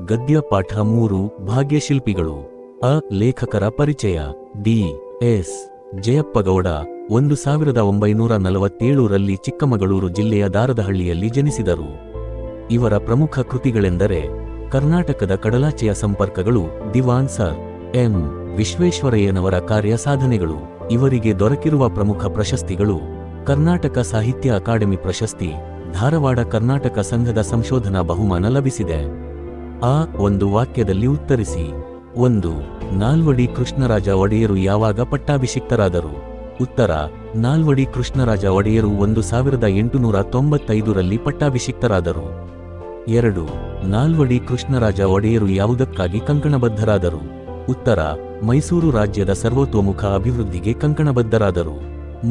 ಗದ್ಯ ಪಾಠ 3 ಭಾಗ್ಯಶಿಲ್ಪಿಗಳು. ಅ. ಲೇಖಕರ ಪರಿಚಯ. ಡಿ. ಎಸ್. ಜಯಪ್ಪಗೌಡ 1947ರಲ್ಲಿ ಚಿಕ್ಕಮಗಳೂರು ಜಿಲ್ಲೆಯ ದಾರದಹಳ್ಳಿಯಲ್ಲಿ ಜನಿಸಿದರು. ಇವರ ಪ್ರಮುಖ ಕೃತಿಗಳೆಂದರೆ ಕರ್ನಾಟಕದ ಕಡಲಾಚೆಯ ಸಂಪರ್ಕಗಳು, ದಿವಾನ್ ಸರ್ ಎಂ. ವಿಶ್ವೇಶ್ವರಯ್ಯನವರ ಕಾರ್ಯ ಸಾಧನೆಗಳು. ಇವರಿಗೆ ದೊರಕಿರುವ ಪ್ರಮುಖ ಪ್ರಶಸ್ತಿಗಳು: ಕರ್ನಾಟಕ ಸಾಹಿತ್ಯ ಅಕಾಡೆಮಿ ಪ್ರಶಸ್ತಿ, ಧಾರವಾಡ ಕರ್ನಾಟಕ ಸಂಘದ ಸಂಶೋಧನಾ ಬಹುಮಾನ ಲಭಿಸಿದೆ. ಆ. ಒಂದು ವಾಕ್ಯದಲ್ಲಿ ಉತ್ತರಿಸಿ. 1. ನಾಲ್ವಡಿ ಕೃಷ್ಣರಾಜ ಒಡೆಯರು ಯಾವಾಗ ಪಟ್ಟಾಭಿಷಿಕ್ತರಾದರು? ಉತ್ತರ: ನಾಲ್ವಡಿ ಕೃಷ್ಣರಾಜ ಒಡೆಯರು 1895ರಲ್ಲಿ ಪಟ್ಟಾಭಿಷಿಕ್ತರಾದರು. 2. ನಾಲ್ವಡಿ ಕೃಷ್ಣರಾಜ ಒಡೆಯರು ಯಾವುದಕ್ಕಾಗಿ ಕಂಕಣಬದ್ಧರಾದರು? ಉತ್ತರ: ಮೈಸೂರು ರಾಜ್ಯದ ಸರ್ವತೋಮುಖ ಅಭಿವೃದ್ಧಿಗೆ ಕಂಕಣಬದ್ಧರಾದರು.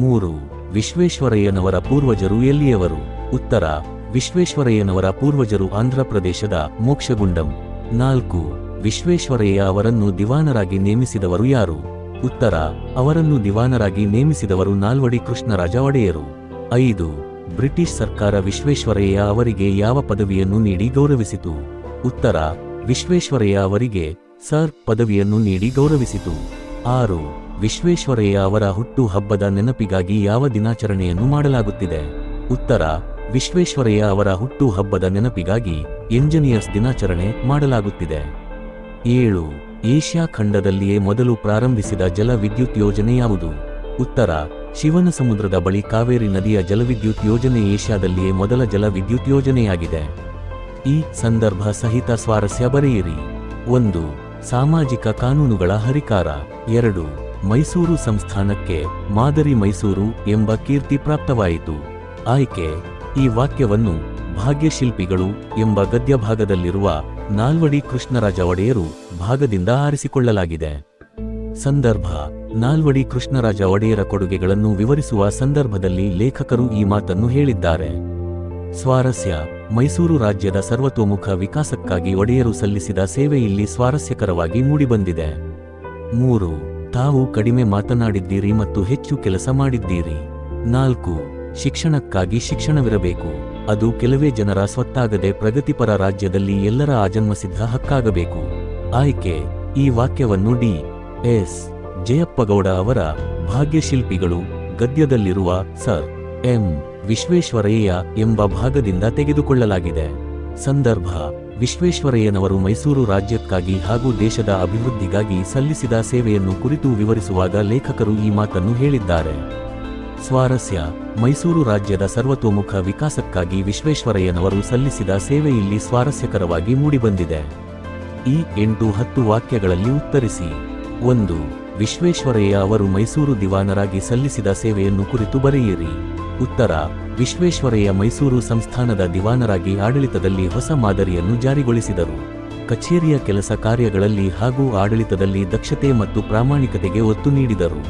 3. ವಿಶ್ವೇಶ್ವರಯ್ಯನವರ ಪೂರ್ವಜರು ಎಲ್ಲಿಯವರು? ಉತ್ತರ: ವಿಶ್ವೇಶ್ವರಯ್ಯನವರ ಪೂರ್ವಜರು ಆಂಧ್ರಪ್ರದೇಶದ ಮೋಕ್ಷಗುಂಡಂ. 4. ವಿಶ್ವೇಶ್ವರಯ್ಯ ಅವರನ್ನು ದಿವಾನರಾಗಿ ನೇಮಿಸಿದವರು ಯಾರು? ಉತ್ತರ: ಅವರನ್ನು ದಿವಾನರಾಗಿ ನೇಮಿಸಿದವರು ನಾಲ್ವಡಿ ಕೃಷ್ಣರಾಜ ಒಡೆಯರು. 5. ಬ್ರಿಟಿಷ್ ಸರ್ಕಾರ ವಿಶ್ವೇಶ್ವರಯ್ಯ ಅವರಿಗೆ ಯಾವ ಪದವಿಯನ್ನು ನೀಡಿ ಗೌರವಿಸಿತು? ಉತ್ತರ: ವಿಶ್ವೇಶ್ವರಯ್ಯ ಅವರಿಗೆ ಸರ್ ಪದವಿಯನ್ನು ನೀಡಿ ಗೌರವಿಸಿತು. 6. ವಿಶ್ವೇಶ್ವರಯ್ಯ ಅವರ ಹುಟ್ಟು ಹಬ್ಬದ ನೆನಪಿಗಾಗಿ ಯಾವ ದಿನಾಚರಣೆಯನ್ನು ಮಾಡಲಾಗುತ್ತಿದೆ? ಉತ್ತರ: ವಿಶ್ವೇಶ್ವರಯ್ಯ ಅವರ ಹುಟ್ಟು ಹಬ್ಬದ ನೆನಪಿಗಾಗಿ ಎಂಜಿನಿಯರ್ಸ್ ದಿನಾಚರಣೆ ಮಾಡಲಾಗುತ್ತಿದೆ. 7. ಏಷ್ಯಾ ಖಂಡದಲ್ಲಿಯೇ ಮೊದಲು ಪ್ರಾರಂಭಿಸಿದ ಜಲ ವಿದ್ಯುತ್ ಯೋಜನೆ ಯಾವುದು? ಉತ್ತರ: ಶಿವನಸಮುದ್ರದ ಬಳಿ ಕಾವೇರಿ ನದಿಯ ಜಲವಿದ್ಯುತ್ ಯೋಜನೆ ಏಷ್ಯಾದಲ್ಲಿಯೇ ಮೊದಲ ಜಲ ವಿದ್ಯುತ್ ಯೋಜನೆಯಾಗಿದೆ. ಈ ಸಂದರ್ಭ ಸಹಿತ ಸ್ವಾರಸ್ಯ ಬರೆಯಿರಿ. 1. ಸಾಮಾಜಿಕ ಕಾನೂನುಗಳ ಹರಿಕಾರ. 2. ಮೈಸೂರು ಸಂಸ್ಥಾನಕ್ಕೆ ಮಾದರಿ ಮೈಸೂರು ಎಂಬ ಕೀರ್ತಿ ಪ್ರಾಪ್ತವಾಯಿತು. ಆಯ್ಕೆ: ಈ ವಾಕ್ಯವನ್ನು ಭಾಗ್ಯಶಿಲ್ಪಿಗಳು ಎಂಬ ಗದ್ಯ ಭಾಗದಲ್ಲಿರುವ ನಾಲ್ವಡಿ ಕೃಷ್ಣರಾಜ ಒಡೆಯರು ಭಾಗದಿಂದ ಆರಿಸಿಕೊಳ್ಳಲಾಗಿದೆ. ಸಂದರ್ಭ: ನಾಲ್ವಡಿ ಕೃಷ್ಣರಾಜ ಒಡೆಯರ ಕೊಡುಗೆಗಳನ್ನು ವಿವರಿಸುವ ಸಂದರ್ಭದಲ್ಲಿ ಲೇಖಕರು ಈ ಮಾತನ್ನು ಹೇಳಿದ್ದಾರೆ. ಸ್ವಾರಸ್ಯ: ಮೈಸೂರು ರಾಜ್ಯದ ಸರ್ವತೋಮುಖ ವಿಕಾಸಕ್ಕಾಗಿ ಒಡೆಯರು ಸಲ್ಲಿಸಿದ ಸೇವೆ ಇಲ್ಲಿ ಸ್ವಾರಸ್ಯಕರವಾಗಿ ಮೂಡಿಬಂದಿದೆ. 3. ತಾವು ಕಡಿಮೆ ಮಾತನಾಡಿದ್ದೀರಿ ಮತ್ತು ಹೆಚ್ಚು ಕೆಲಸ ಮಾಡಿದ್ದೀರಿ. 4. ಶಿಕ್ಷಣಕ್ಕಾಗಿ ಶಿಕ್ಷಣವಿರಬೇಕು. ಅದು ಕೆಲವೇ ಜನರ ಸ್ವತ್ತಾಗದೆ ಪ್ರಗತಿಪರ ರಾಜ್ಯದಲ್ಲಿ ಎಲ್ಲರ ಆಜನ್ಮಸಿದ್ಧ ಹಕ್ಕಾಗಬೇಕು. ಆಯ್ಕೆ: ಈ ವಾಕ್ಯವನ್ನು ಡಿ. ಎಸ್. ಜಯಪ್ಪಗೌಡ ಅವರ ಭಾಗ್ಯಶಿಲ್ಪಿಗಳು ಗದ್ಯದಲ್ಲಿರುವ ಸರ್ ಎಂ. ವಿಶ್ವೇಶ್ವರಯ್ಯ ಎಂಬ ಭಾಗದಿಂದ ತೆಗೆದುಕೊಳ್ಳಲಾಗಿದೆ. ಸಂದರ್ಭ: ವಿಶ್ವೇಶ್ವರಯ್ಯನವರು ಮೈಸೂರು ರಾಜ್ಯಕ್ಕಾಗಿ ಹಾಗೂ ದೇಶದ ಅಭಿವೃದ್ಧಿಗಾಗಿ ಸಲ್ಲಿಸಿದ ಸೇವೆಯನ್ನು ಕುರಿತು ವಿವರಿಸುವಾಗ ಲೇಖಕರು ಈ ಮಾತನ್ನು ಹೇಳಿದ್ದಾರೆ. ಸ್ವಾರಸ್ಯ: ಮೈಸೂರು ರಾಜ್ಯದ ಸರ್ವತೋಮುಖ ವಿಕಾಸಕ್ಕಾಗಿ ವಿಶ್ವೇಶ್ವರಯ್ಯನವರು ಸಲ್ಲಿಸಿದ ಸೇವೆ ಇಲ್ಲಿ ಸ್ವಾರಸ್ಯಕರವಾಗಿ ಮೂಡಿಬಂದಿದೆ. ಈ 8-10 ವಾಕ್ಯಗಳಲ್ಲಿ ಉತ್ತರಿಸಿ. 1. ವಿಶ್ವೇಶ್ವರಯ್ಯ ಅವರು ಮೈಸೂರು ದಿವಾನರಾಗಿ ಸಲ್ಲಿಸಿದ ಸೇವೆಯನ್ನು ಕುರಿತು ಬರೆಯಿರಿ. ಉತ್ತರ: ವಿಶ್ವೇಶ್ವರಯ್ಯ ಮೈಸೂರು ಸಂಸ್ಥಾನದ ದಿವಾನರಾಗಿ ಆಡಳಿತದಲ್ಲಿ ಹೊಸ ಮಾದರಿಯನ್ನು ಜಾರಿಗೊಳಿಸಿದರು. ಕಚೇರಿಯ ಕೆಲಸ ಕಾರ್ಯಗಳಲ್ಲಿ ಹಾಗೂ ಆಡಳಿತದಲ್ಲಿ ದಕ್ಷತೆ ಮತ್ತು ಪ್ರಾಮಾಣಿಕತೆಗೆ ಒತ್ತು ನೀಡಿದರು.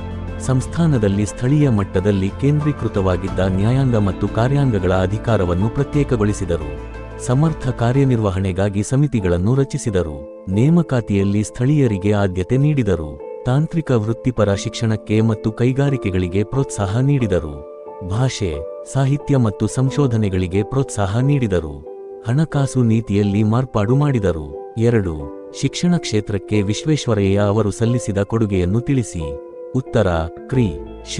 ಸಂಸ್ಥಾನದಲ್ಲಿ ಸ್ಥಳೀಯ ಮಟ್ಟದಲ್ಲಿ ಕೇಂದ್ರೀಕೃತವಾಗಿದ್ದ ನ್ಯಾಯಾಂಗ ಮತ್ತು ಕಾರ್ಯಾಂಗಗಳ ಅಧಿಕಾರವನ್ನು ಪ್ರತ್ಯೇಕಗೊಳಿಸಿದರು. ಸಮರ್ಥ ಕಾರ್ಯನಿರ್ವಹಣೆಗಾಗಿ ಸಮಿತಿಗಳನ್ನು ರಚಿಸಿದರು. ನೇಮಕಾತಿಯಲ್ಲಿ ಸ್ಥಳೀಯರಿಗೆ ಆದ್ಯತೆ ನೀಡಿದರು. ತಾಂತ್ರಿಕ ವೃತ್ತಿಪರ ಶಿಕ್ಷಣಕ್ಕೆ ಮತ್ತು ಕೈಗಾರಿಕೆಗಳಿಗೆ ಪ್ರೋತ್ಸಾಹ ನೀಡಿದರು. ಭಾಷೆ, ಸಾಹಿತ್ಯ ಮತ್ತು ಸಂಶೋಧನೆಗಳಿಗೆ ಪ್ರೋತ್ಸಾಹ ನೀಡಿದರು. ಹಣಕಾಸು ನೀತಿಯಲ್ಲಿ ಮಾರ್ಪಾಡು ಮಾಡಿದರು. 2. ಶಿಕ್ಷಣ ಕ್ಷೇತ್ರಕ್ಕೆ ವಿಶ್ವೇಶ್ವರಯ್ಯ ಅವರು ಸಲ್ಲಿಸಿದ ಕೊಡುಗೆಯನ್ನು ತಿಳಿಸಿ. ಉತ್ತರ: ಕ್ರಿ. ಶ.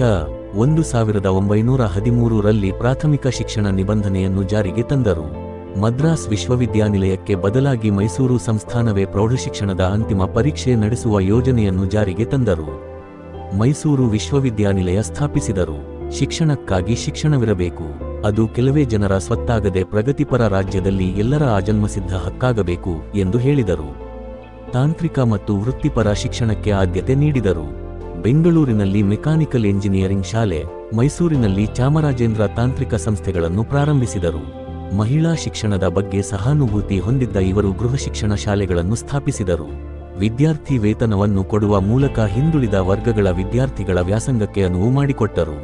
1913ರಲ್ಲಿ ಪ್ರಾಥಮಿಕ ಶಿಕ್ಷಣ ನಿಬಂಧನೆಯನ್ನು ಜಾರಿಗೆ ತಂದರು. ಮದ್ರಾಸ್ ವಿಶ್ವವಿದ್ಯಾನಿಲಯಕ್ಕೆ ಬದಲಾಗಿ ಮೈಸೂರು ಸಂಸ್ಥಾನವೇ ಪ್ರೌಢಶಿಕ್ಷಣದ ಅಂತಿಮ ಪರೀಕ್ಷೆ ನಡೆಸುವ ಯೋಜನೆಯನ್ನು ಜಾರಿಗೆ ತಂದರು. ಮೈಸೂರು ವಿಶ್ವವಿದ್ಯಾನಿಲಯ ಸ್ಥಾಪಿಸಿದರು. ಶಿಕ್ಷಣಕ್ಕಾಗಿ ಶಿಕ್ಷಣವಿರಬೇಕು. ಅದು ಕೆಲವೇ ಜನರ ಸ್ವತ್ತಾಗದೆ ಪ್ರಗತಿಪರ ರಾಜ್ಯದಲ್ಲಿ ಎಲ್ಲರ ಆಜನ್ಮಸಿದ್ಧ ಹಕ್ಕಾಗಬೇಕು ಎಂದು ಹೇಳಿದರು. ತಾಂತ್ರಿಕ ಮತ್ತು ವೃತ್ತಿಪರ ಶಿಕ್ಷಣಕ್ಕೆ ಆದ್ಯತೆ ನೀಡಿದರು. ಬೆಂಗಳೂರಿನಲ್ಲಿ ಮೆಕ್ಯಾನಿಕಲ್ ಎಂಜಿನಿಯರಿಂಗ್ ಶಾಲೆ, ಮೈಸೂರಿನಲ್ಲಿ ಚಾಮರಾಜೇಂದ್ರ ತಾಂತ್ರಿಕ ಸಂಸ್ಥೆಗಳನ್ನು ಪ್ರಾರಂಭಿಸಿದರು. ಮಹಿಳಾ ಶಿಕ್ಷಣದ ಬಗ್ಗೆ ಸಹಾನುಭೂತಿ ಹೊಂದಿದ್ದ ಇವರು ಗೃಹ ಶಿಕ್ಷಣ ಶಾಲೆಗಳನ್ನು ಸ್ಥಾಪಿಸಿದರು. ವಿದ್ಯಾರ್ಥಿ ವೇತನವನ್ನು ಕೊಡುವ ಮೂಲಕ ಹಿಂದುಳಿದ ವರ್ಗಗಳ ವಿದ್ಯಾರ್ಥಿಗಳ ವ್ಯಾಸಂಗಕ್ಕೆ ಅನುವು ಮಾಡಿಕೊಟ್ಟರು.